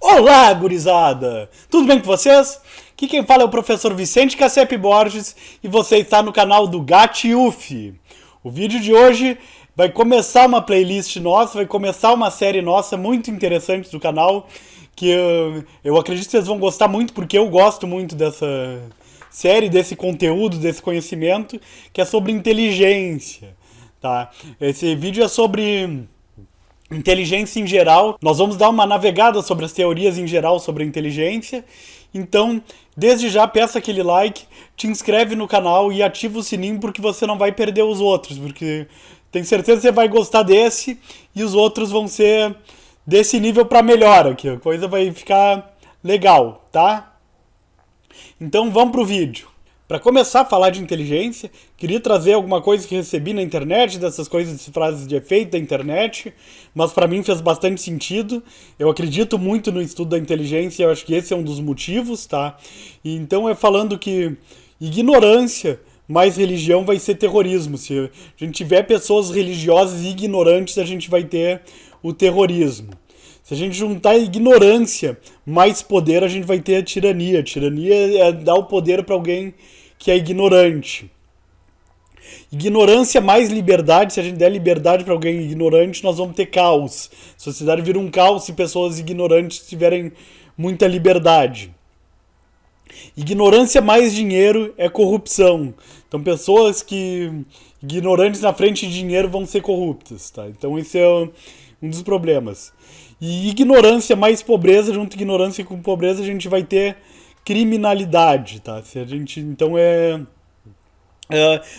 Olá, gurizada! Tudo bem com vocês? Aqui quem fala é o professor Vicente Cassep Borges e você está no canal do Gatiuf. O vídeo de hoje vai começar uma playlist nossa, vai começar uma série nossa muito interessante do canal, que eu acredito que vocês vão gostar muito, porque eu gosto muito dessa série, desse conteúdo, desse conhecimento, que é sobre inteligência, tá? Esse vídeo é sobre inteligência em geral. Nós vamos dar uma navegada sobre as teorias em geral sobre a inteligência. Então, desde já, peça aquele like, te inscreve no canal e ativa o sininho porque você não vai perder os outros, porque tenho certeza que você vai gostar desse e os outros vão ser desse nível para melhor aqui. A coisa vai ficar legal, tá? Então, vamos pro vídeo. Para começar a falar de inteligência, queria trazer alguma coisa que recebi na internet, dessas coisas de frases de efeito da internet, mas para mim fez bastante sentido. Eu acredito muito no estudo da inteligência e eu acho que esse é um dos motivos, tá? E então é falando que ignorância mais religião vai ser terrorismo. Se a gente tiver pessoas religiosas e ignorantes, a gente vai ter o terrorismo. Se a gente juntar ignorância mais poder, a gente vai ter a tirania. Tirania é dar o poder para alguém que é ignorante. Ignorância mais liberdade, se a gente der liberdade para alguém ignorante, nós vamos ter caos. A sociedade vira um caos se pessoas ignorantes tiverem muita liberdade. Ignorância mais dinheiro é corrupção. Então pessoas que ignorantes na frente de dinheiro vão ser corruptas, tá? Então esse é um dos problemas. E ignorância mais pobreza, junto com ignorância com pobreza, a gente vai ter criminalidade, tá? Se a gente, então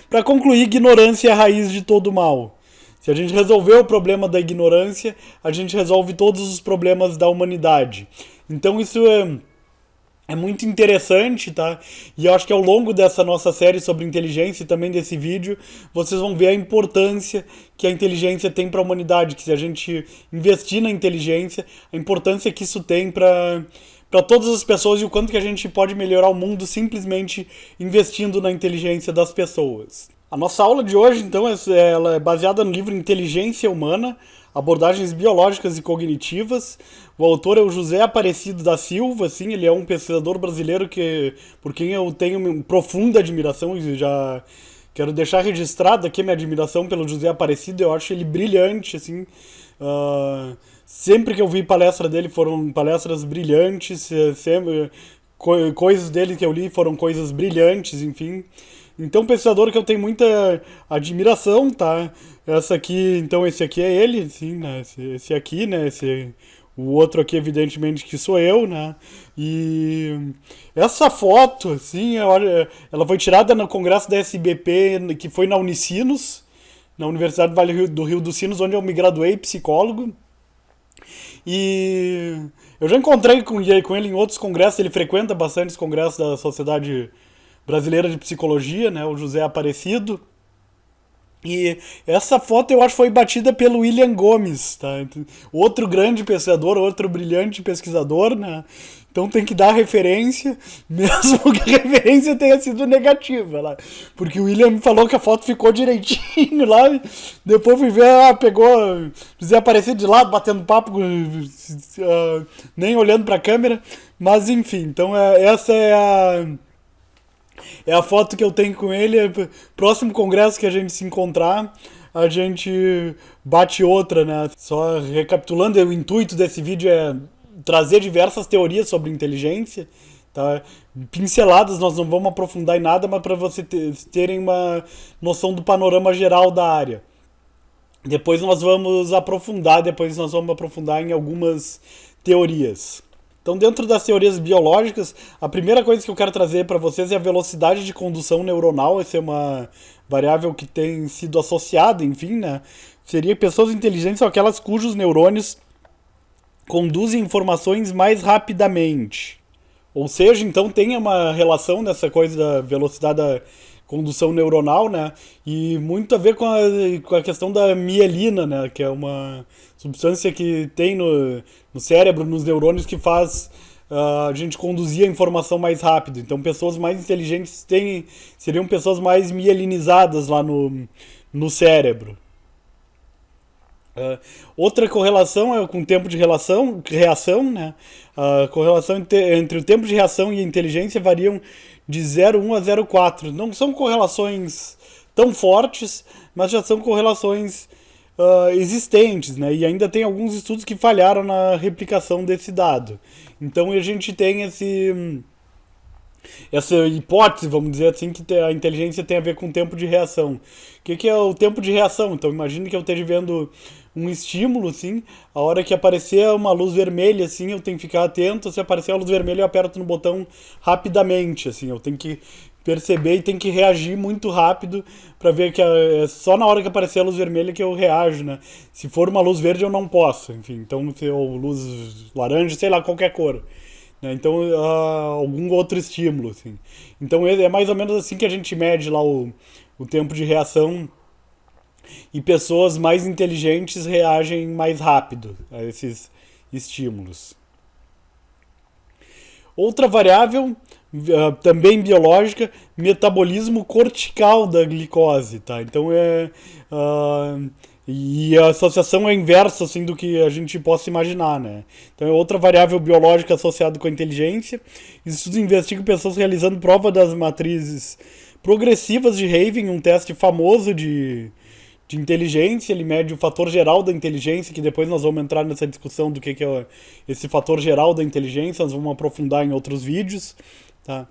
para concluir, ignorância é a raiz de todo mal. Se a gente resolver o problema da ignorância, a gente resolve todos os problemas da humanidade. Então isso é muito interessante, tá? E eu acho que ao longo dessa nossa série sobre inteligência e também desse vídeo, vocês vão ver a importância que a inteligência tem para a humanidade, que se a gente investir na inteligência, a importância que isso tem para todas as pessoas e o quanto que a gente pode melhorar o mundo simplesmente investindo na inteligência das pessoas. A nossa aula de hoje, então, ela é baseada no livro Inteligência Humana, Abordagens Biológicas e Cognitivas. O autor é o José Aparecido da Silva, assim, ele é um pesquisador brasileiro por quem eu tenho uma profunda admiração e já quero deixar registrado aqui a minha admiração pelo José Aparecido. Eu acho ele brilhante, assim. Sempre que eu vi palestra dele foram palestras brilhantes, sempre, coisas dele que eu li foram coisas brilhantes, enfim. Então, pesquisador que eu tenho muita admiração, tá? Esse aqui é ele, sim, né? Esse aqui, né? O outro aqui, evidentemente, que sou eu, né? E essa foto, assim, ela foi tirada no congresso da SBP, que foi na Unicinos, na Universidade do Vale do Rio dos Sinos, onde eu me graduei psicólogo. E eu já encontrei com ele em outros congressos, ele frequenta bastante os congressos da Sociedade Brasileira de Psicologia, né, o José Aparecido. E essa foto eu acho que foi batida pelo William Gomes, tá? Outro grande pesquisador, outro brilhante pesquisador, né? Então tem que dar referência, mesmo que a referência tenha sido negativa lá. Porque o William me falou que a foto ficou direitinho lá. Depois fui ver, pegou José Aparecido de lado, batendo papo, nem olhando pra câmera. Mas enfim, então essa é a foto que eu tenho com ele. Próximo congresso que a gente se encontrar, a gente bate outra, né? Só recapitulando, o intuito desse vídeo é trazer diversas teorias sobre inteligência, tá? Pinceladas, nós não vamos aprofundar em nada, mas para vocês terem uma noção do panorama geral da área. Depois nós vamos aprofundar em algumas teorias. Então, dentro das teorias biológicas, a primeira coisa que eu quero trazer para vocês é a velocidade de condução neuronal. Essa é uma variável que tem sido associada, enfim, né? Seria pessoas inteligentes são aquelas cujos neurônios conduzem informações mais rapidamente. Ou seja, então tem uma relação nessa coisa da velocidade da condução neuronal, né? E muito a ver com a questão da mielina, né? Que é uma substância que tem no cérebro, nos neurônios, que faz a gente conduzir a informação mais rápido. Então, pessoas mais inteligentes seriam pessoas mais mielinizadas lá no cérebro. Outra correlação é com o tempo de reação, né? A correlação entre o tempo de reação e a inteligência variam de 0,1 a 0,4. Não são correlações tão fortes, mas já são correlações existentes, né? E ainda tem alguns estudos que falharam na replicação desse dado. Então a gente tem essa hipótese, vamos dizer assim, que a inteligência tem a ver com o tempo de reação. O que é o tempo de reação? Então imagine que eu esteja vendo um estímulo, assim, a hora que aparecer uma luz vermelha, assim, eu tenho que ficar atento. Se aparecer a luz vermelha, eu aperto no botão rapidamente, assim, eu tenho que perceber e tenho que reagir muito rápido para ver que é só na hora que aparecer a luz vermelha que eu reajo, né? Se for uma luz verde, eu não posso, enfim, então, ou luz laranja, sei lá, qualquer cor. Né? Então, algum outro estímulo, assim. Então, é mais ou menos assim que a gente mede lá o tempo de reação, e pessoas mais inteligentes reagem mais rápido a esses estímulos. Outra variável, também biológica, metabolismo cortical da glicose, tá? Então e a associação é inversa, assim, do que a gente possa imaginar, né? Então é outra variável biológica associada com a inteligência. Estudos investigam pessoas realizando prova das matrizes progressivas de Raven, um teste famoso de inteligência. Ele mede o fator geral da inteligência, que depois nós vamos entrar nessa discussão do que é esse fator geral da inteligência, nós vamos aprofundar em outros vídeos, tá?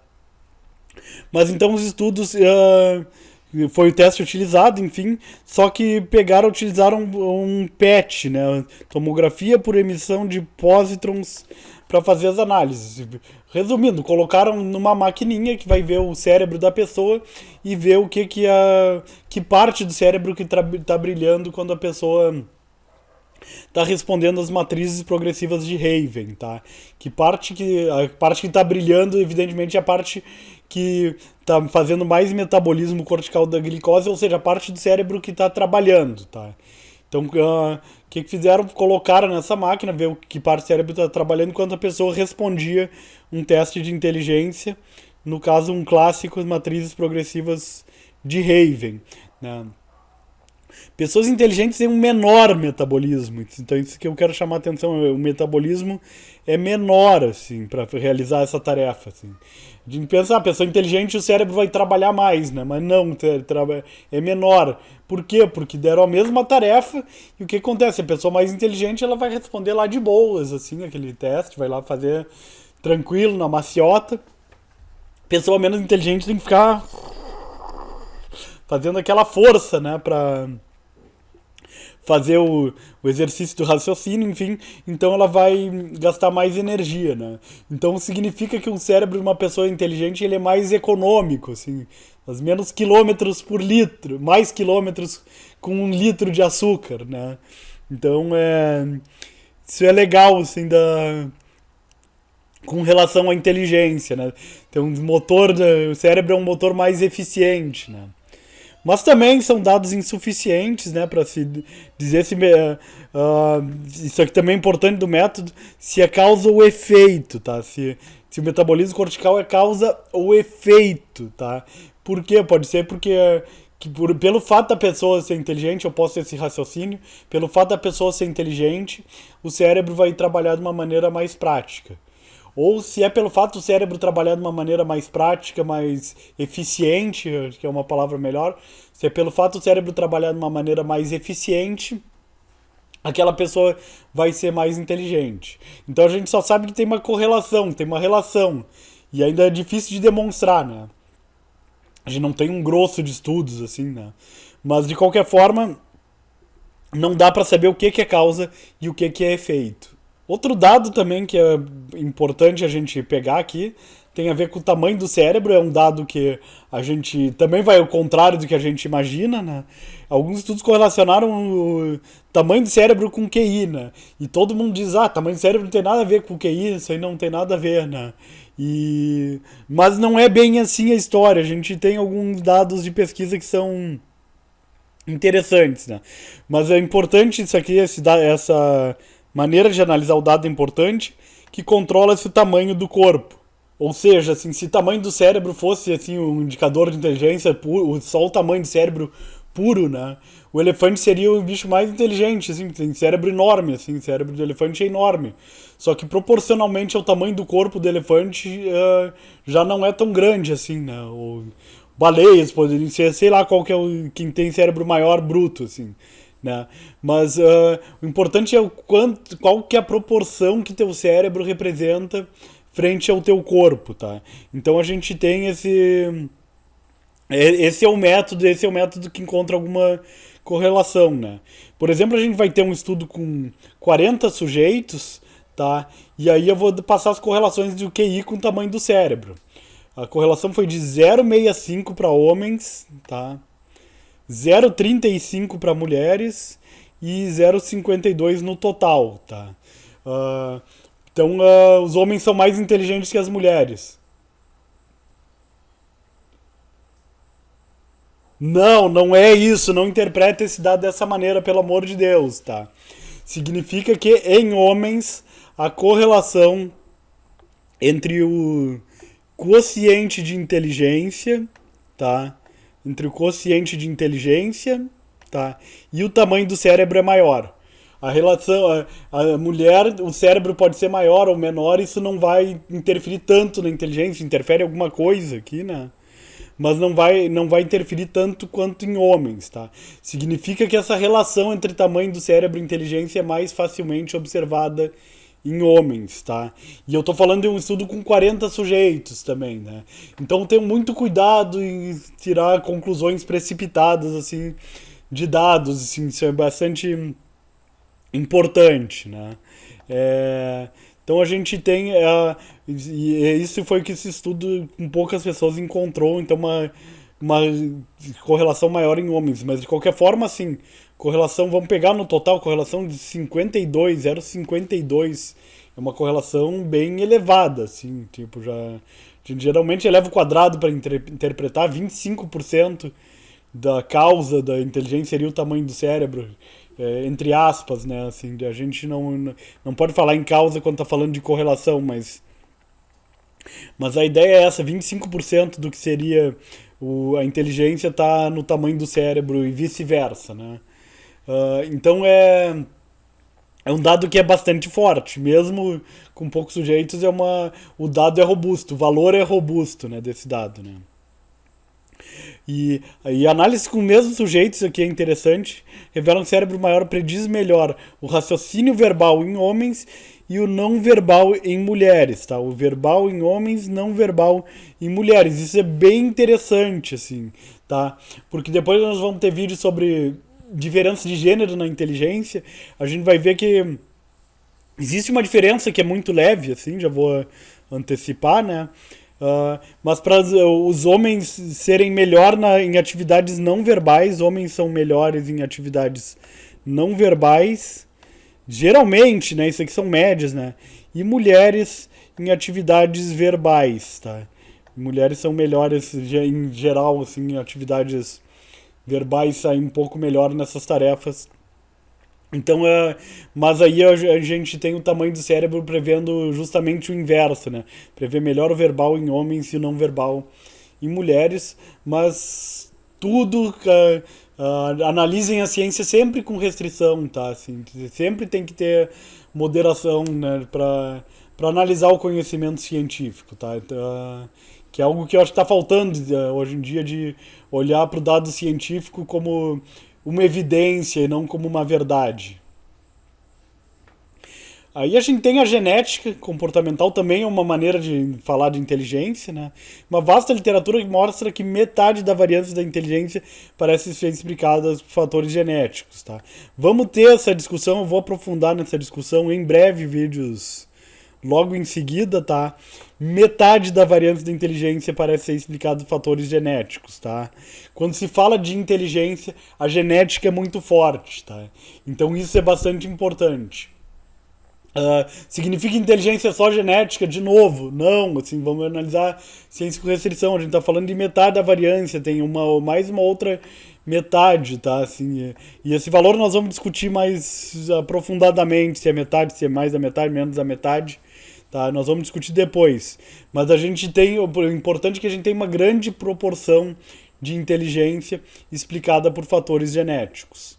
Mas então os estudos, foi o teste utilizado, enfim, só que utilizaram um PET, né, tomografia por emissão de pósitrons, para fazer as análises. Resumindo, colocaram numa maquininha que vai ver o cérebro da pessoa e ver o que parte do cérebro que está brilhando quando a pessoa está respondendo às matrizes progressivas de Raven, tá? A parte que está brilhando, evidentemente, é a parte que está fazendo mais metabolismo cortical da glicose, ou seja, a parte do cérebro que está trabalhando, tá? Então, o que fizeram? Colocaram nessa máquina, ver o que parte do cérebro está trabalhando enquanto a pessoa respondia um teste de inteligência, no caso, um clássico, as matrizes progressivas de Raven, né? Pessoas inteligentes têm um menor metabolismo, então isso que eu quero chamar a atenção, o metabolismo é menor, assim, para realizar essa tarefa, assim. A gente pensa, a pessoa inteligente, o cérebro vai trabalhar mais, né? Mas não, é menor. Por quê? Porque deram a mesma tarefa e o que acontece? A pessoa mais inteligente, ela vai responder lá de boas, assim, aquele teste, vai lá fazer tranquilo, na maciota. A pessoa menos inteligente tem que ficar fazendo aquela força, né, pra fazer o exercício do raciocínio, enfim, então ela vai gastar mais energia, né? Então significa que o cérebro de uma pessoa inteligente ele é mais econômico, assim, faz menos quilômetros por litro, mais quilômetros com 1 litro de açúcar, né? Então isso é legal, assim, com relação à inteligência, né? Então o cérebro é um motor mais eficiente, né? Mas também são dados insuficientes, né, para se dizer se isso aqui também é importante do método, se é causa ou efeito, tá? Se o metabolismo cortical é causa ou efeito, tá? Por quê? Pode ser porque pelo fato da pessoa ser inteligente, eu posso ter esse raciocínio, pelo fato da pessoa ser inteligente, o cérebro vai trabalhar de uma maneira mais prática. Ou se é pelo fato do cérebro trabalhar de uma maneira mais prática, mais eficiente, que é uma palavra melhor, se é pelo fato do cérebro trabalhar de uma maneira mais eficiente, aquela pessoa vai ser mais inteligente. Então a gente só sabe que tem uma correlação, tem uma relação, e ainda é difícil de demonstrar, né? A gente não tem um grosso de estudos, assim, né? Mas de qualquer forma, não dá para saber o que é causa e o que é efeito. Outro dado também que é importante a gente pegar aqui tem a ver com o tamanho do cérebro, é um dado que a gente também vai ao contrário do que a gente imagina, né? Alguns estudos correlacionaram o tamanho do cérebro com QI, né? E todo mundo diz, tamanho do cérebro não tem nada a ver com QI, isso aí não tem nada a ver, né? Mas não é bem assim a história, a gente tem alguns dados de pesquisa que são interessantes, né? Mas é importante isso aqui, essa maneira de analisar o dado é importante, que controla-se o tamanho do corpo. Ou seja, assim, se o tamanho do cérebro fosse assim, um indicador de inteligência, só o tamanho do cérebro puro, né? O elefante seria o bicho mais inteligente, assim, tem cérebro enorme, assim, o cérebro do elefante é enorme. Só que proporcionalmente ao tamanho do corpo do elefante, já não é tão grande, assim, né? Baleias poderiam ser, sei lá qual que é quem tem cérebro maior bruto, assim, né? Mas o importante é qual que é a proporção que teu cérebro representa frente ao teu corpo, tá? Então a gente tem esse é o método que encontra alguma correlação, né? Por exemplo, a gente vai ter um estudo com 40 sujeitos, tá? E aí eu vou passar as correlações do QI com o tamanho do cérebro. A correlação foi de 0,65 para homens, tá? 0,35 para mulheres e 0,52 no total, tá? Então, os homens são mais inteligentes que as mulheres. Não, não é isso. Não interpreta esse dado dessa maneira, pelo amor de Deus, tá? Significa que em homens a correlação entre o quociente de inteligência, tá? Entre o quociente de inteligência, tá? E o tamanho do cérebro é maior. A relação, a mulher, o cérebro pode ser maior ou menor, isso não vai interferir tanto na inteligência, interfere alguma coisa aqui, né? Mas não vai interferir tanto quanto em homens, tá? Significa que essa relação entre tamanho do cérebro e inteligência é mais facilmente observada em homens, tá? E eu tô falando de um estudo com 40 sujeitos também, né? Então tenho muito cuidado em tirar conclusões precipitadas, assim, de dados, assim, isso é bastante importante, né? Então a gente tem, e isso foi o que esse estudo com poucas pessoas encontrou, então uma correlação maior em homens, mas de qualquer forma, assim, correlação, vamos pegar no total, correlação de 52, 0,52, é uma correlação bem elevada, assim, tipo, já, a gente geralmente eleva o quadrado para interpretar 25% da causa da inteligência seria o tamanho do cérebro, entre aspas, né? Assim, a gente não pode falar em causa quando tá falando de correlação, mas a ideia é essa, 25% do que seria a inteligência tá no tamanho do cérebro e vice-versa, né? Então é um dado que é bastante forte, mesmo com poucos sujeitos, o dado é robusto, o valor é robusto, né, desse dado, né? E análise com o mesmo sujeito, isso aqui é interessante, revela um cérebro maior prediz melhor o raciocínio verbal em homens e o não verbal em mulheres, tá? O verbal em homens, não verbal em mulheres. Isso é bem interessante, assim, tá? Porque depois nós vamos ter vídeo sobre diferença de gênero na inteligência. A gente vai ver que existe uma diferença que é muito leve, assim, já vou antecipar, né? Mas para os homens serem melhor em atividades não verbais, homens são melhores em atividades não verbais, geralmente, né? Isso aqui são médias, né? E mulheres em atividades verbais, tá? Mulheres são melhores em geral, assim, em atividades verbais, saem um pouco melhor nessas tarefas. Então, mas aí a gente tem o tamanho do cérebro prevendo justamente o inverso, né? Prevê melhor o verbal em homens e o não verbal em mulheres, mas tudo, analisem a ciência sempre com restrição, tá? Assim, sempre tem que ter moderação, né? Para analisar o conhecimento científico, tá? Que é algo que eu acho que está faltando hoje em dia, de olhar para o dado científico como uma evidência e não como uma verdade. Aí a gente tem a genética comportamental, também é uma maneira de falar de inteligência, né? Uma vasta literatura que mostra que metade da variância da inteligência parece ser explicada por fatores genéticos, tá? Vamos ter essa discussão, eu vou aprofundar nessa discussão em breve, vídeos logo em seguida, tá? Metade da variância da inteligência parece ser explicada por fatores genéticos, tá? Quando se fala de inteligência, a genética é muito forte, tá? Então isso é bastante importante. Significa inteligência só genética? De novo, não, assim, vamos analisar ciência com restrição, a gente tá falando de metade da variância, tem mais uma outra metade, tá, assim, e esse valor nós vamos discutir mais aprofundadamente, se é metade, se é mais da metade, menos da metade, tá, nós vamos discutir depois, mas a gente tem, o importante é que a gente tem uma grande proporção de inteligência explicada por fatores genéticos.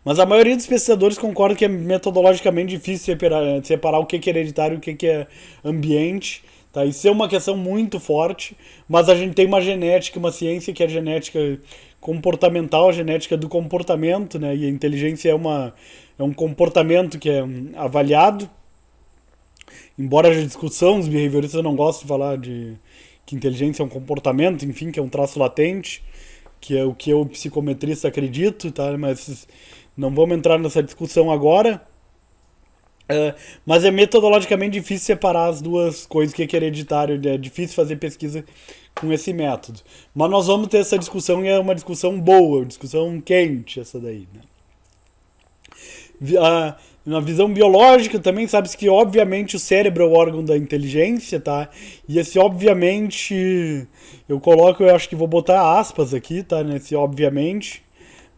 Mas a maioria dos pesquisadores concorda que é metodologicamente difícil separar o que é hereditário e o que é ambiente. Tá? Isso é uma questão muito forte, mas a gente tem uma genética, uma ciência que é a genética comportamental, a genética do comportamento, né? E a inteligência é um comportamento que é avaliado. Embora a discussão, os behavioristas não gostem de falar de que inteligência é um comportamento, enfim, que é um traço latente, que é o que eu, psicometrista, acredito, tá? Mas não vamos entrar nessa discussão agora. Mas é metodologicamente difícil separar as duas coisas, o que é hereditário, é difícil fazer pesquisa com esse método. Mas nós vamos ter essa discussão e é uma discussão boa, uma discussão quente essa daí, né? Na visão biológica também sabe-se que obviamente o cérebro é o órgão da inteligência, tá? E esse obviamente, eu acho que vou botar aspas aqui, tá? Nesse obviamente,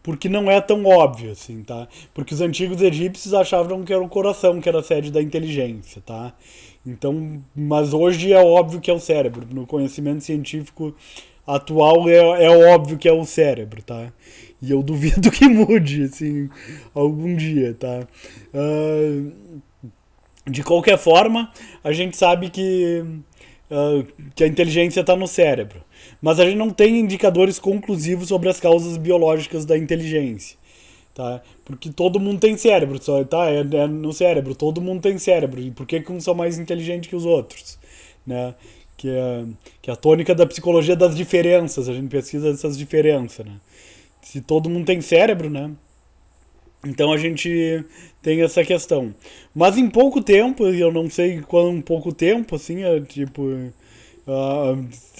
porque não é tão óbvio, assim, tá? Porque os antigos egípcios achavam que era o coração, que era a sede da inteligência, tá? Então, mas hoje é óbvio que é o cérebro. No conhecimento científico atual é óbvio que é o cérebro, tá? E eu duvido que mude, assim, algum dia, tá? De qualquer forma, a gente sabe que a inteligência está no cérebro. Mas a gente não tem indicadores conclusivos sobre as causas biológicas da inteligência. Tá? Porque todo mundo tem cérebro, tá? É no cérebro, todo mundo tem cérebro. E por que uns são mais inteligentes que os outros? Né? Que é a tônica da psicologia das diferenças, a gente pesquisa essas diferenças. Né? Se todo mundo tem cérebro, né? Então a gente tem essa questão. Mas em pouco tempo, eu não sei quão pouco tempo, assim,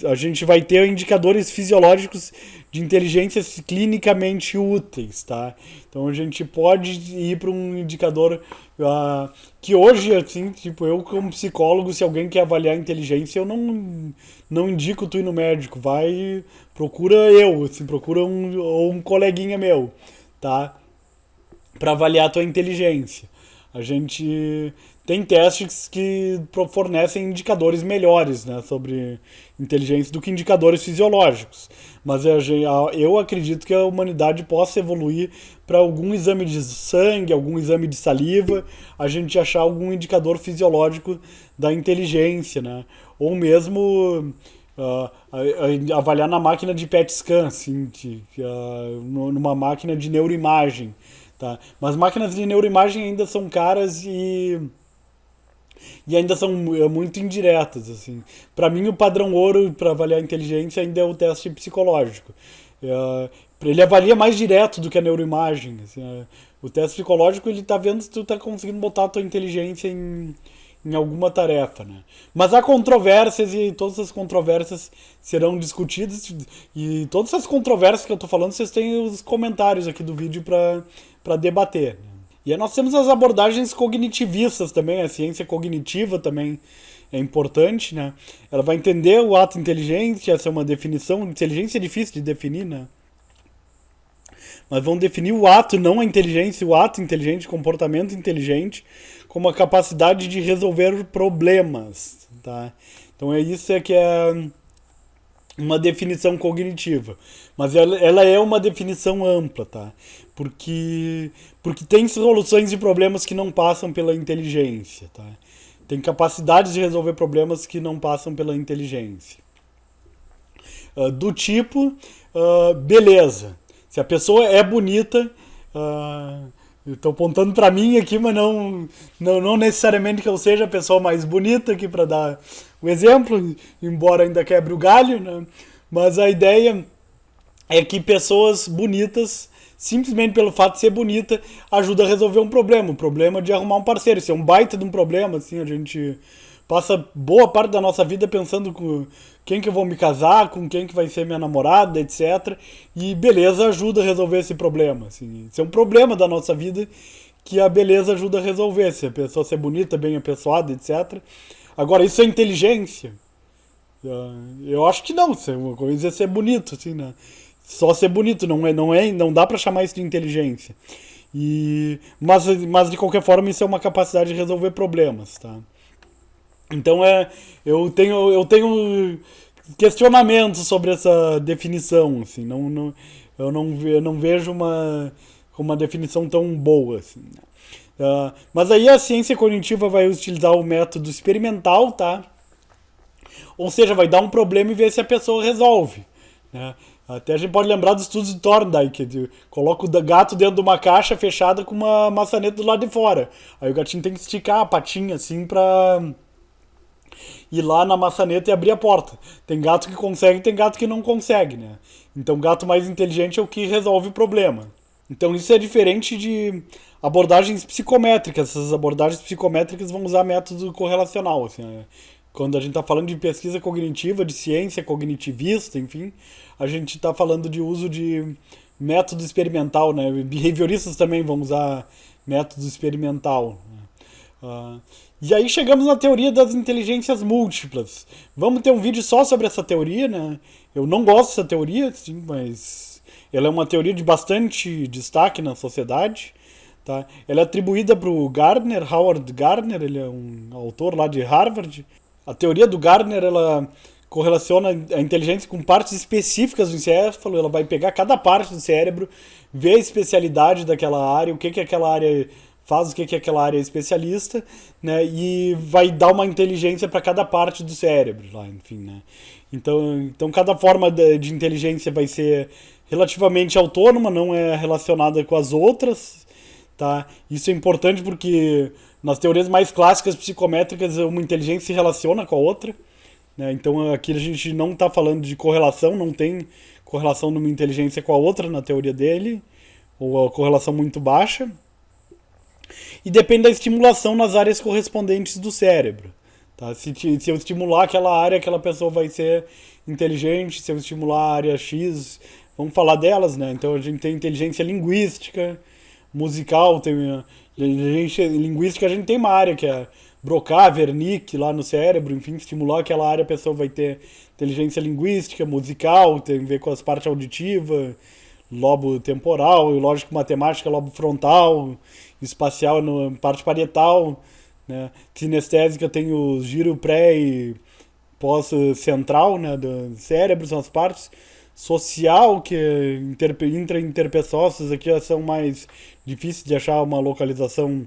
a gente vai ter indicadores fisiológicos de inteligência clinicamente úteis, tá? Então a gente pode ir para um indicador que hoje, assim, eu como psicólogo, se alguém quer avaliar a inteligência, eu não indico tu ir no médico, procura eu, assim, procura um coleguinha meu, tá? Para avaliar a tua inteligência. A gente tem testes que fornecem indicadores melhores, né, sobre inteligência do que indicadores fisiológicos. Mas eu acredito que a humanidade possa evoluir para algum exame de sangue, algum exame de saliva, a gente achar algum indicador fisiológico da inteligência, né? Ou mesmo avaliar na máquina de PET scan, assim, numa máquina de neuroimagem. Tá? Mas máquinas de neuroimagem ainda são caras e ainda são muito indiretas. Assim. Para mim, o padrão ouro para avaliar a inteligência ainda é o teste psicológico. Ele avalia mais direto do que a neuroimagem. Assim, o teste psicológico ele está vendo se tu está conseguindo botar a tua inteligência em alguma tarefa. Né? Mas há controvérsias e todas as controvérsias serão discutidas. E todas essas controvérsias que eu estou falando, vocês têm os comentários aqui do vídeo para debater. E aí nós temos as abordagens cognitivistas também, a ciência cognitiva também é importante, né? Ela vai entender o ato inteligente, essa é uma definição, inteligência é difícil de definir, né? Mas vão definir o ato, não a inteligência, o ato inteligente, comportamento inteligente, como a capacidade de resolver problemas, tá? Então isso que é uma definição cognitiva. Mas ela é uma definição ampla, tá? Porque tem soluções de problemas que não passam pela inteligência, tá? Tem capacidades de resolver problemas que não passam pela inteligência. Do tipo, beleza. Se a pessoa é bonita, eu estou apontando para mim aqui, mas não necessariamente que eu seja a pessoa mais bonita aqui para dar o exemplo, embora ainda quebre o galho, né? Mas a ideia é que pessoas bonitas, simplesmente pelo fato de ser bonita, ajuda a resolver um problema. O problema de arrumar um parceiro. Isso é um baita de um problema, assim, a gente passa boa parte da nossa vida pensando com quem que eu vou me casar, com quem que vai ser minha namorada, etc. E beleza ajuda a resolver esse problema. Assim. Isso é um problema da nossa vida que a beleza ajuda a resolver. Se a pessoa ser bonita, bem apessoada, etc. Agora, isso é inteligência? Eu acho que não. Uma coisa é ser bonito, assim, né? Só ser bonito, não dá pra chamar isso de inteligência. Mas de qualquer forma, isso é uma capacidade de resolver problemas, tá? Então eu tenho questionamentos sobre essa definição, assim, eu não vejo uma definição tão boa, assim, né? Mas aí a ciência cognitiva vai utilizar o método experimental, tá? Ou seja, vai dar um problema e ver se a pessoa resolve, né? Até a gente pode lembrar dos estudos de Thorndike, que coloca o gato dentro de uma caixa fechada com uma maçaneta do lado de fora. Aí o gatinho tem que esticar a patinha assim pra ir lá na maçaneta e abrir a porta. Tem gato que consegue, tem gato que não consegue, né? Então o gato mais inteligente é o que resolve o problema. Então isso é diferente de abordagens psicométricas. Essas abordagens psicométricas vão usar método correlacional, assim, né? Quando a gente está falando de pesquisa cognitiva, de ciência cognitivista, enfim, a gente está falando de uso de método experimental, né? Behavioristas também vão usar método experimental, né? E aí chegamos na teoria das inteligências múltiplas. Vamos ter um vídeo só sobre essa teoria, né? Eu não gosto dessa teoria, sim, mas ela é uma teoria de bastante destaque na sociedade, tá? Ela é atribuída para o Gardner, Howard Gardner, ele é um autor lá de Harvard. A teoria do Gardner, ela correlaciona a inteligência com partes específicas do encéfalo, ela vai pegar cada parte do cérebro, ver a especialidade daquela área, o que aquela área faz, o que aquela área é especialista, né, e vai dar uma inteligência para cada parte do cérebro, lá, enfim, né. Então cada forma de inteligência vai ser relativamente autônoma, não é relacionada com as outras, tá? Isso é importante porque nas teorias mais clássicas psicométricas, uma inteligência se relaciona com a outra, né? Então aqui a gente não está falando de correlação, não tem correlação de uma inteligência com a outra na teoria dele, ou a correlação muito baixa. E depende da estimulação nas áreas correspondentes do cérebro. Tá? Se eu estimular aquela área, aquela pessoa vai ser inteligente. Se eu estimular a área X, vamos falar delas, né? Então a gente tem inteligência linguística, musical, tem inteligência linguística, a gente tem uma área que é Broca, Wernicke lá no cérebro, enfim, estimular aquela área, a pessoa vai ter inteligência linguística, musical, tem a ver com as partes auditivas, lobo temporal, lógico, matemática, lobo frontal, espacial, parte parietal, né? Sinestésica tem o giro pré e pós-central, né, do cérebro, são as partes. Social, que é interpessoas, aqui são mais difíceis de achar uma localização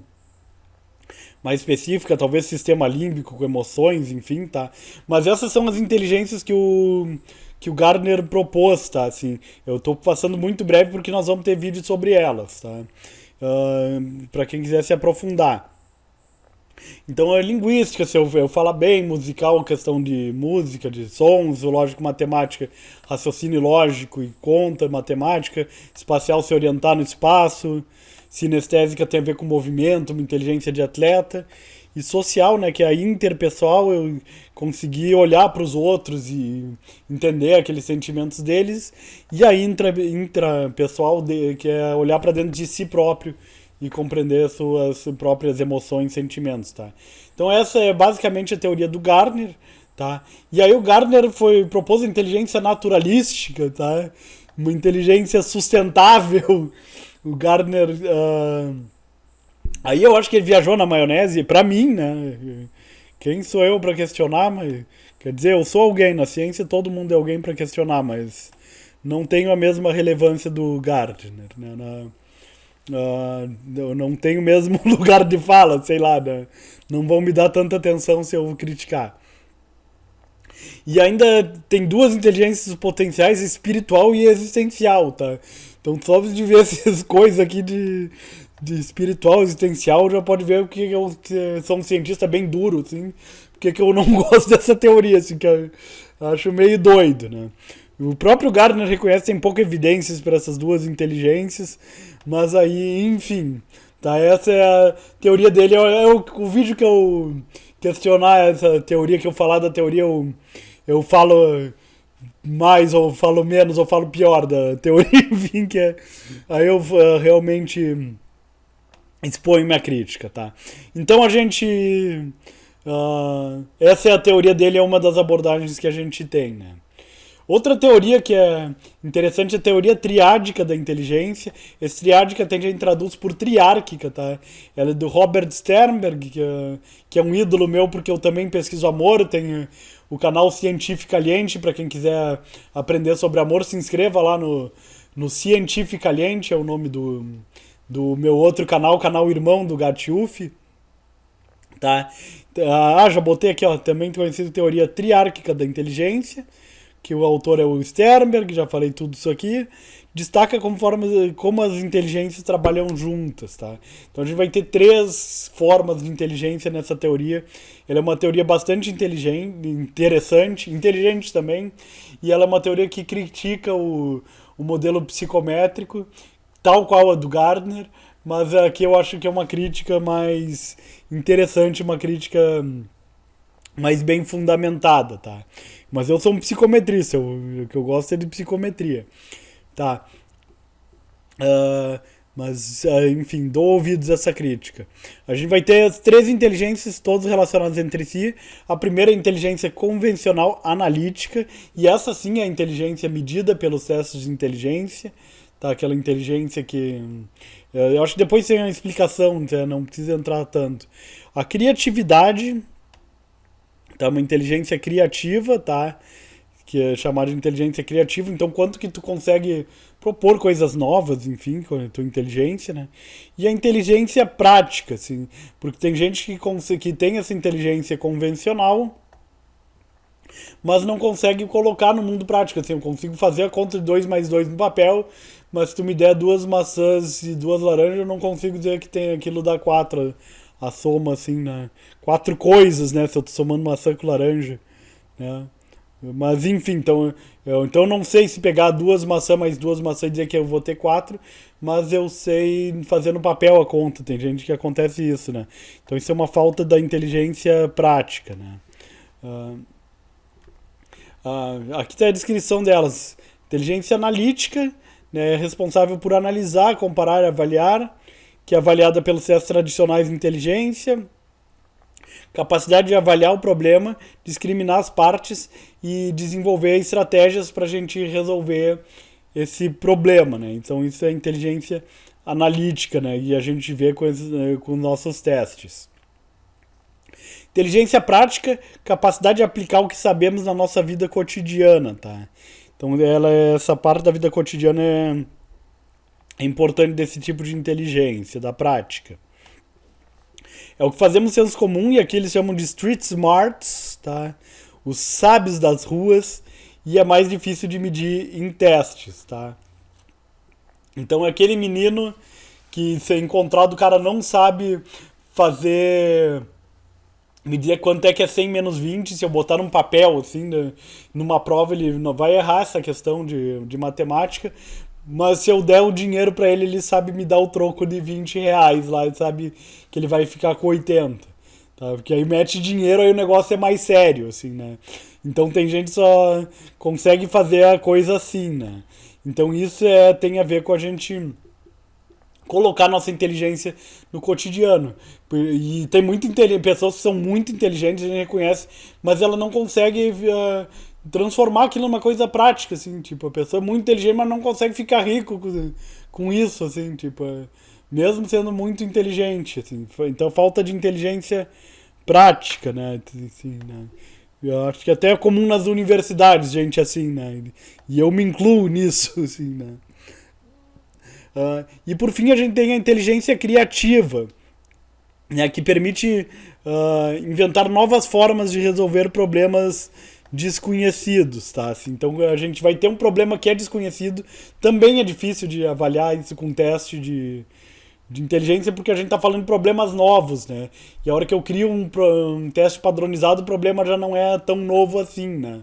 mais específica, talvez sistema límbico com emoções, enfim, tá? Mas essas são as inteligências que o Gardner propôs, tá? Assim, eu tô passando muito breve porque nós vamos ter vídeo sobre elas, tá? Para quem quiser se aprofundar. Então é linguística, se eu falar bem, musical, questão de música, de sons, lógico, matemática, raciocínio lógico e conta, matemática, espacial se orientar no espaço, sinestésica tem a ver com movimento, uma inteligência de atleta, e social, né, que é a interpessoal, eu consegui olhar para os outros e entender aqueles sentimentos deles, e a intrapessoal, que é olhar para dentro de si próprio e compreender suas próprias emoções e sentimentos, tá? Então essa é basicamente a teoria do Gardner, tá? E aí o Gardner propôs a inteligência naturalística, tá? Uma inteligência sustentável. O Gardner... Aí eu acho que ele viajou na maionese, pra mim, né? Quem sou eu pra questionar? Mas, quer dizer, eu sou alguém na ciência, todo mundo é alguém pra questionar, mas não tenho a mesma relevância do Gardner, né? Eu não tenho o mesmo lugar de fala, sei lá, né? Não vão me dar tanta atenção se eu criticar. E ainda tem duas inteligências potenciais, espiritual e existencial, tá? Então só de ver essas coisas aqui de espiritual, existencial, já pode ver que eu sou um cientista bem duro, assim, porque que eu não gosto dessa teoria, assim, que eu acho meio doido, né? O próprio Gardner reconhece que tem pouca evidências para essas duas inteligências, mas aí, enfim, tá? Essa é a teoria dele. O vídeo que eu questionar essa teoria, que eu falar da teoria, eu falo mais, ou falo menos, ou falo pior da teoria, enfim, que é, aí eu realmente exponho minha crítica, tá? Então a gente... essa é a teoria dele, é uma das abordagens que a gente tem, né? Outra teoria que é interessante é a teoria triádica da inteligência. Esse triádica a gente traduz por triárquica, tá? Ela é do Robert Sternberg, que é um ídolo meu, porque eu também pesquiso amor. Eu tenho o canal Cientificaliente, para quem quiser aprender sobre amor, se inscreva lá no Cientificaliente, é o nome do meu outro canal, canal irmão do Gatiuf, tá? Já botei aqui, ó, também conhecido teoria triárquica da inteligência, que o autor é o Sternberg, já falei tudo isso aqui. Destaca como as inteligências trabalham juntas, tá? Então a gente vai ter 3 formas de inteligência nessa teoria. Ela é uma teoria bastante interessante, inteligente também, e ela é uma teoria que critica o modelo psicométrico, tal qual a do Gardner, mas aqui eu acho que é uma crítica mais interessante, uma crítica mais bem fundamentada, tá? Mas eu sou um psicometrista, o que eu gosto é de psicometria, tá? Enfim, dou ouvidos a essa crítica. A gente vai ter as 3 inteligências, todas relacionadas entre si. A primeira é a inteligência convencional analítica, e essa sim é a inteligência medida pelos testes de inteligência, tá? Aquela inteligência que... eu acho que depois tem a explicação, não precisa entrar tanto. A criatividade, tá? Uma inteligência criativa, tá? Que é chamada de inteligência criativa. Então, quanto que tu consegue propor coisas novas, enfim, com a tua inteligência, né? E a inteligência prática, assim, porque tem gente que tem essa inteligência convencional, mas não consegue colocar no mundo prático, assim, eu consigo fazer a conta de 2 mais 2 no papel, mas se tu me der 2 maçãs e 2 laranjas, eu não consigo dizer que tem aquilo dá 4, a soma, assim, né? 4 coisas, né, se eu tô somando maçã com laranja, né? Mas enfim, então eu não sei se pegar 2 maçãs mais 2 maçãs e dizer que eu vou ter 4, mas eu sei fazer no papel a conta. Tem gente que acontece isso, né? Então isso é uma falta da inteligência prática, né? Aqui está a descrição delas. Inteligência analítica, né, é responsável por analisar, comparar e avaliar, que é avaliada pelos testes tradicionais de inteligência. Capacidade de avaliar o problema, discriminar as partes e desenvolver estratégias para a gente resolver esse problema, né? Então isso é inteligência analítica, né? E a gente vê com nossos testes. Inteligência prática, capacidade de aplicar o que sabemos na nossa vida cotidiana, tá? Então essa parte da vida cotidiana é importante desse tipo de inteligência, da prática. É o que fazemos no senso comum, e aqui eles chamam de street smarts, tá? Os sábios das ruas, e é mais difícil de medir em testes, tá? Então é aquele menino que, se encontrado, o cara não sabe medir quanto é que é 100 menos 20, se eu botar num papel, assim, numa prova, ele não vai errar essa questão de matemática, mas se eu der o dinheiro pra ele, ele sabe me dar o troco de 20 reais lá, ele sabe que ele vai ficar com 80, tá? Porque aí mete dinheiro, aí o negócio é mais sério, assim, né? Então tem gente que só consegue fazer a coisa assim, né? Então isso tem a ver com a gente colocar nossa inteligência no cotidiano. E tem pessoas que são muito inteligentes, a gente reconhece, mas ela não consegue transformar aquilo numa coisa prática, assim, tipo, a pessoa é muito inteligente, mas não consegue ficar rico com isso, assim, tipo, mesmo sendo muito inteligente, assim. Então falta de inteligência prática, né, assim, né. Eu acho que até é comum nas universidades, gente, assim, né, e eu me incluo nisso, assim, né. E por fim a gente tem a inteligência criativa, né, que permite inventar novas formas de resolver problemas desconhecidos, tá? Assim, então a gente vai ter um problema que é desconhecido, também é difícil de avaliar isso com teste de inteligência, porque a gente está falando de problemas novos, né? E a hora que eu crio um teste padronizado, o problema já não é tão novo assim, né?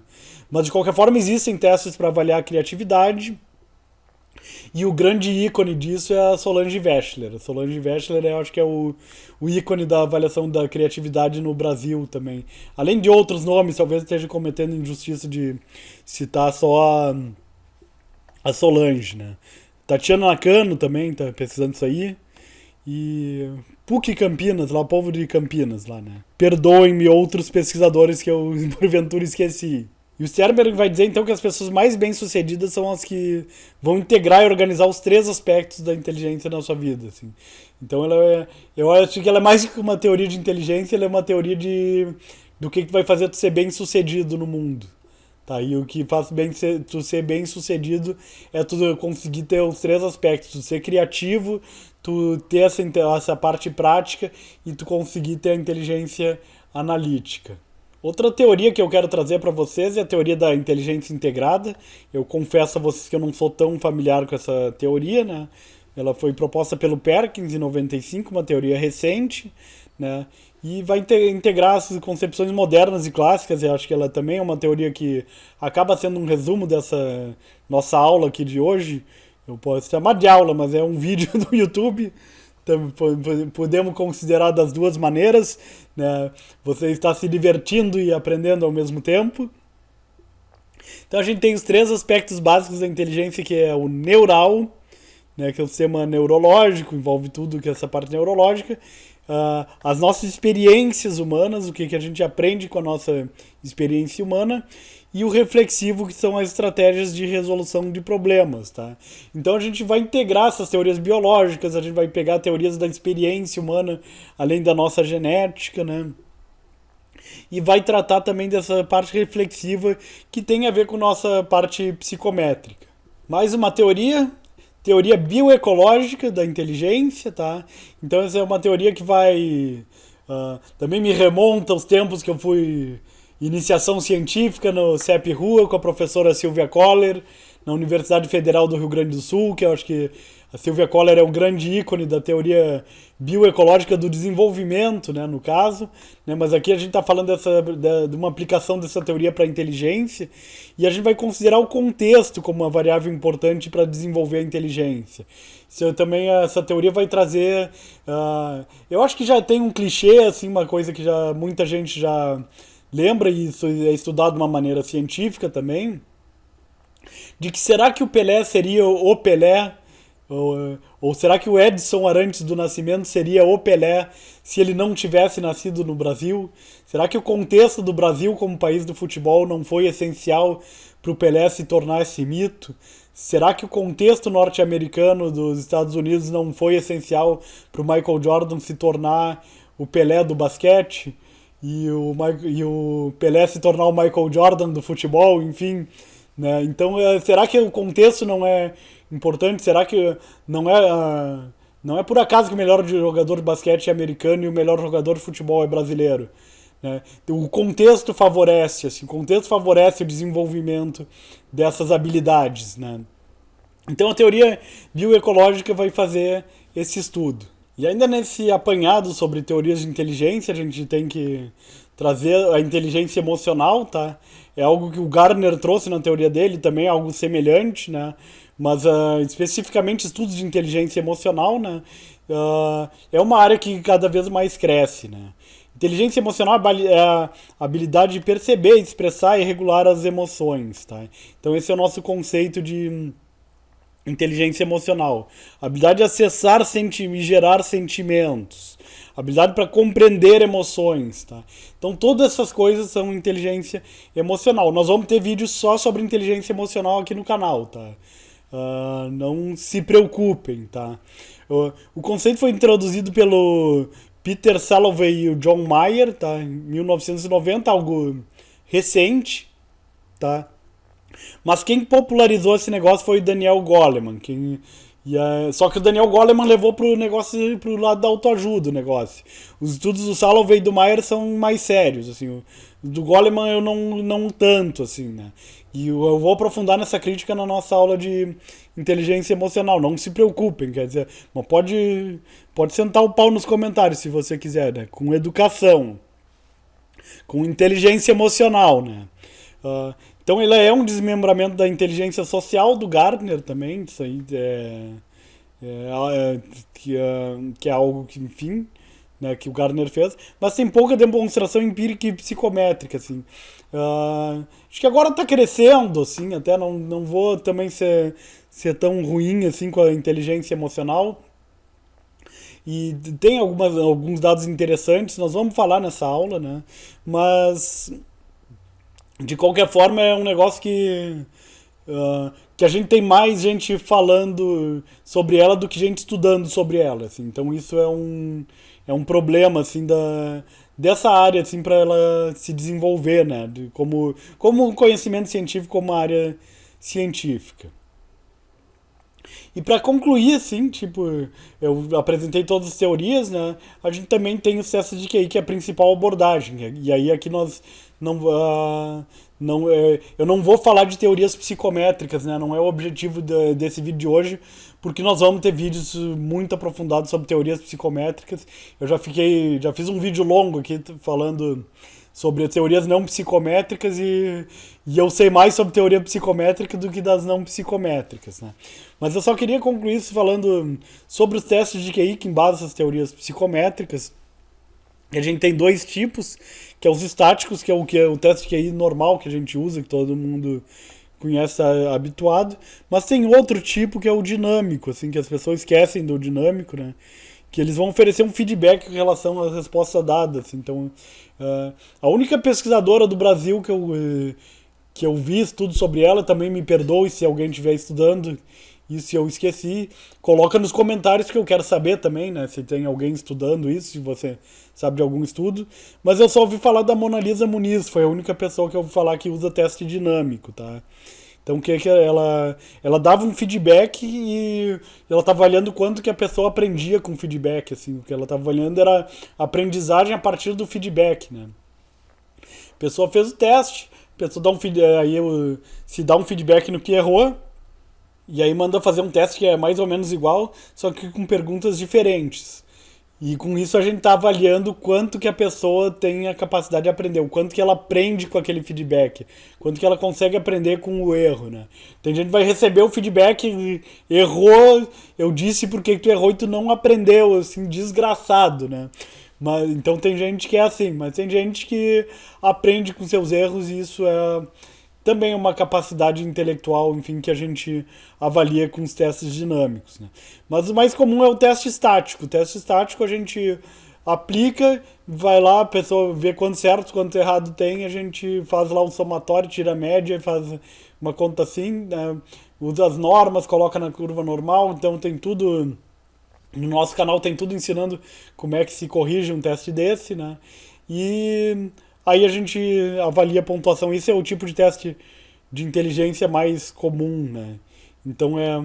Mas de qualquer forma existem testes para avaliar a criatividade. E o grande ícone disso é a Solange Wechsler. A Solange Wechsler, eu acho que é o ícone da avaliação da criatividade no Brasil também. Além de outros nomes, talvez esteja cometendo injustiça de citar só a Solange, né? Tatiana Nakano também tá pesquisando isso aí. E PUC Campinas, lá, o povo de Campinas, lá, né? Perdoem-me outros pesquisadores que eu, porventura, esqueci. E o Sternberg vai dizer, então, que as pessoas mais bem-sucedidas são as que vão integrar e organizar os 3 aspectos da inteligência na sua vida, assim. Então, eu acho que ela é mais que uma teoria de inteligência, ela é uma teoria de do que vai fazer tu ser bem sucedido no mundo. Tá, e o que faz tu ser bem sucedido é tu conseguir ter os três aspectos: tu ser criativo, tu ter essa parte prática e tu conseguir ter a inteligência analítica. Outra teoria que eu quero trazer para vocês é a teoria da inteligência integrada. Eu confesso a vocês que eu não sou tão familiar com essa teoria, né? Ela foi proposta pelo Perkins em 95, uma teoria recente, né? E vai integrar as concepções modernas e clássicas. Eu acho que ela também é uma teoria que acaba sendo um resumo dessa nossa aula aqui de hoje. Eu posso chamar de aula, mas é um vídeo do YouTube. Então, podemos considerar das duas maneiras, né? Você está se divertindo e aprendendo ao mesmo tempo. Então a gente tem os três aspectos básicos da inteligência, que é o neural, né, que é o sistema neurológico, envolve tudo que é essa parte neurológica, as nossas experiências humanas, o que a gente aprende com a nossa experiência humana, e o reflexivo, que são as estratégias de resolução de problemas, tá? Então a gente vai integrar essas teorias biológicas, a gente vai pegar teorias da experiência humana, além da nossa genética, né? E vai tratar também dessa parte reflexiva, que tem a ver com nossa parte psicométrica. Mais uma teoria bioecológica da inteligência, tá? Então essa é uma teoria que vai... também me remonta aos tempos que eu fui iniciação científica no CEP Rua com a professora Silvia Koller, na Universidade Federal do Rio Grande do Sul, que eu acho que a Silvia Koller é um grande ícone da teoria bioecológica do desenvolvimento, né, no caso, né, mas aqui a gente está falando de uma aplicação dessa teoria para a inteligência, e a gente vai considerar o contexto como uma variável importante para desenvolver a inteligência. Essa teoria vai trazer... eu acho que já tem um clichê, assim, uma coisa que muita gente já lembra, e isso é estudado de uma maneira científica também, de que será que o Pelé seria o Pelé, ou será que o Edson Arantes do Nascimento seria o Pelé se ele não tivesse nascido no Brasil? Será que o contexto do Brasil como país do futebol não foi essencial para o Pelé se tornar esse mito? Será que o contexto norte-americano dos Estados Unidos não foi essencial para o Michael Jordan se tornar o Pelé do basquete? E o Pelé se tornar o Michael Jordan do futebol, enfim, né? Então, será que o contexto não é importante? Será que não é por acaso que o melhor jogador de basquete é americano e o melhor jogador de futebol é brasileiro, né? O contexto favorece, assim, o contexto favorece o desenvolvimento dessas habilidades, né? Então a teoria bioecológica vai fazer esse estudo. E ainda nesse apanhado sobre teorias de inteligência, a gente tem que trazer a inteligência emocional, tá? É algo que o Gardner trouxe na teoria dele, também é algo semelhante, né? Mas especificamente estudos de inteligência emocional, né? É uma área que cada vez mais cresce, né? Inteligência emocional é a habilidade de perceber, expressar e regular as emoções, tá? Então esse é o nosso conceito de inteligência emocional. Habilidade de acessar e gerar sentimentos. Habilidade para compreender emoções, tá? Então todas essas coisas são inteligência emocional. Nós vamos ter vídeos só sobre inteligência emocional aqui no canal, tá? Não se preocupem, tá? O conceito foi introduzido pelo Peter Salovey e o John Mayer, tá? Em 1990, algo recente, tá? Mas quem popularizou esse negócio foi o Daniel Goleman. Só que o Daniel Goleman levou pro lado da autoajuda o negócio. Os estudos do Salovey e do Mayer são mais sérios, assim. O do Goleman eu não tanto, assim, né? E eu vou aprofundar nessa crítica na nossa aula de inteligência emocional. Não se preocupem, quer dizer, mas pode sentar o pau nos comentários se você quiser, né? Com educação, com inteligência emocional, né? Então ele é um desmembramento da inteligência social do Gardner também, isso aí que é algo que, enfim, né, que o Gardner fez, mas tem pouca demonstração empírica e psicométrica, assim. Acho que agora está crescendo, assim, até não vou também ser tão ruim assim com a inteligência emocional. E tem alguns dados interessantes, nós vamos falar nessa aula, né? Mas de qualquer forma é um negócio que a gente tem mais gente falando sobre ela do que gente estudando sobre ela, assim. Então isso é um problema, assim, dessa área, assim, para ela se desenvolver, né? Como conhecimento científico, como área científica. E para concluir, assim, tipo, eu apresentei todas as teorias, né? A gente também tem o teste de QI, que é a principal abordagem. E aí aqui nós não, eu não vou falar de teorias psicométricas, né? Não é o objetivo desse vídeo de hoje, porque nós vamos ter vídeos muito aprofundados sobre teorias psicométricas. Já fiz um vídeo longo aqui falando sobre teorias não psicométricas e eu sei mais sobre teoria psicométrica do que das não psicométricas, né? Mas eu só queria concluir isso falando sobre os testes de QI que embasam as teorias psicométricas. A gente tem dois tipos, que é os estáticos, que é o teste de QI normal que a gente usa, que todo mundo conhece, habituado, mas tem outro tipo que é o dinâmico, assim, que as pessoas esquecem do dinâmico, né? Que eles vão oferecer um feedback em relação às respostas dadas. Então, a única pesquisadora do Brasil que eu vi estudo sobre ela, também me perdoe se alguém estiver estudando e se eu esqueci, coloca nos comentários que eu quero saber também, né? Se tem alguém estudando isso, se você sabe de algum estudo. Mas eu só ouvi falar da Mona Lisa Muniz, foi a única pessoa que eu ouvi falar que usa teste dinâmico, tá? Então que ela dava um feedback e ela estava avaliando quanto que a pessoa aprendia com o feedback, assim, o que ela estava avaliando era a aprendizagem a partir do feedback, né? A pessoa fez o teste, a pessoa dá se dá um feedback no que errou, e aí manda fazer um teste que é mais ou menos igual, só que com perguntas diferentes. E com isso a gente está avaliando o quanto que a pessoa tem a capacidade de aprender, o quanto que ela aprende com aquele feedback, quanto que ela consegue aprender com o erro, né? Tem gente que vai receber o feedback, errou, eu disse porque tu errou e tu não aprendeu, assim, desgraçado, né? Mas, então tem gente que é assim, mas tem gente que aprende com seus erros e isso é também uma capacidade intelectual, enfim, que a gente avalia com os testes dinâmicos, né? Mas o mais comum é o teste estático. O teste estático a gente aplica, vai lá, a pessoa vê quanto certo, quanto errado tem, a gente faz lá um somatório, tira a média e faz uma conta assim, né? Usa as normas, coloca na curva normal, então tem tudo. No nosso canal tem tudo ensinando como é que se corrige um teste desse, né? E aí a gente avalia a pontuação. Esse é o tipo de teste de inteligência mais comum, né? Então é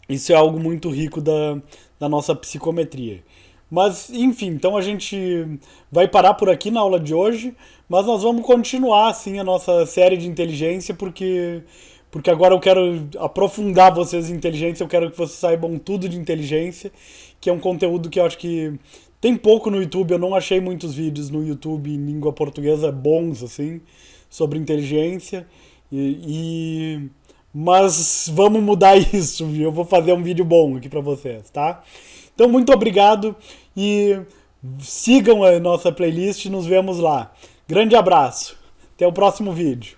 isso é algo muito rico da nossa psicometria. Mas, enfim, então a gente vai parar por aqui na aula de hoje, mas nós vamos continuar, assim, a nossa série de inteligência, porque agora eu quero aprofundar vocês em inteligência, eu quero que vocês saibam tudo de inteligência, que é um conteúdo que eu acho que tem pouco no YouTube, eu não achei muitos vídeos no YouTube em língua portuguesa bons, assim, sobre inteligência, mas vamos mudar isso, viu? Eu vou fazer um vídeo bom aqui pra vocês, tá? Então, muito obrigado e sigam a nossa playlist, nos vemos lá. Grande abraço, até o próximo vídeo.